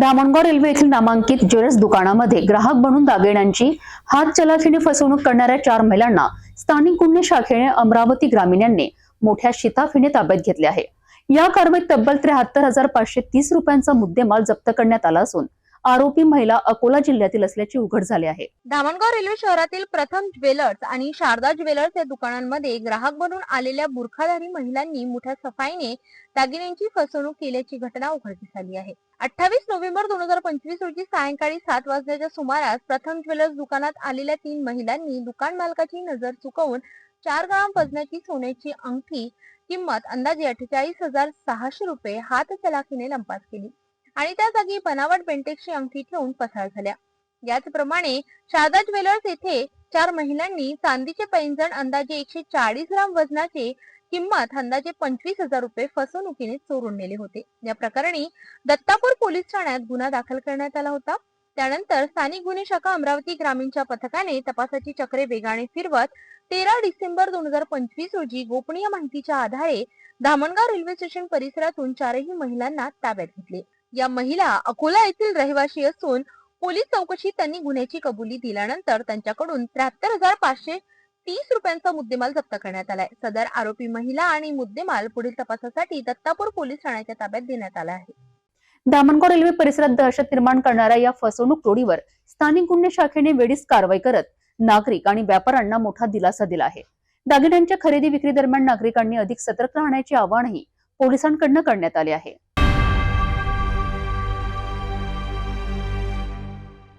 Dhamangaon railway येथील नामांकित jewellers दुकानामध्ये ग्राहक बनून दागिन्यांची हातचलाखीने फसवणूक करणाऱ्या 4 महिलांना स्थानिक गुन्हे शाखेने अमरावती ग्रामीण यांनी मोठ्या शिताफीने ताब्यात घेतले आहे। या कारवाईत तब्बल 73,530 रुपयांचा मुद्देमाल जप्त करण्यात आला असून आरोपी महिला अकोला जिल्ह्यातील असल्याचे उघड झाले आहे। धामणगाव रेल्वे शहरातील प्रथम ज्वेलर्स आणि शारदा ज्वेलर्स या दुकानांमध्ये ग्राहक बनून आलेल्या बुरखाधारी महिलांनी मोठ्या सफाईने दागिन्यांची फसवणूक केल्याची घटना उघडकीस आली आहे। 28 नोव्हेंबर 2025 रोजी सायंकाळी 7 वाजण्याच्या सुमारास प्रथम ज्वेलर्स दुकानात आलेल्या 3 महिलांनी दुकान मालकाची नजर चुकवून 4 ग्राम वजनाची सोन्याची अंगठी किंमत अंदाजे 48,600 रुपये हातचलाखीने लंपास केली आणि त्या जागी बनावट बेंटेक्सची अंगठी ठेवून पसार झाल्या। याचप्रमाणे शारदा ज्वेलर्स येथे 4 महिलांनी चांदीचे पैंजण अंदाजे 140 ग्राम वजनाचे किंमत अंदाजे 25,000 रुपये फसवणुकीने चोरून नेले होते। या प्रकरणी दत्तापूर पोलीस ठाण्यात गुन्हा दाखल करण्यात आला होता। त्यानंतर स्थानिक गुन्हे शाखा अमरावती ग्रामीणच्या पथकाने तपासाची चक्रे वेगाने फिरवत 13 डिसेंबर 2025 रोजी गोपनीय माहितीच्या आधारे धामणगाव रेल्वे स्टेशन परिसरातून 4ही महिलांना ताब्यात घेतले। या महिला अकोला येथील रहिवासी असून पोलीस चौकशीत त्यांनी गुन्ह्याची कबुली दिल्यानंतर त्यांच्याकडून 73,530 रुपयांचा मुद्देमाल जप्त करण्यात आलाय। सदर आरोपी महिला आणि मुद्देमाल पुढील तपासासाठी दत्तापूर पोलीस ठाण्याच्या ताब्यात देण्यात आला आहे। धामणगाव रेल्वे परिसरात दहशत निर्माण करणाऱ्या या फसवणूक टोळीवर स्थानिक गुन्हे शाखेने वेळीच कारवाई करत नागरिक आणि व्यापाऱ्यांना मोठा दिलासा दिला आहे। दागिन्यांच्या खरेदी विक्री दरम्यान नागरिकांनी अधिक सतर्क राहण्याचे आवाहनही पोलिसांकडून करण्यात आले आहे।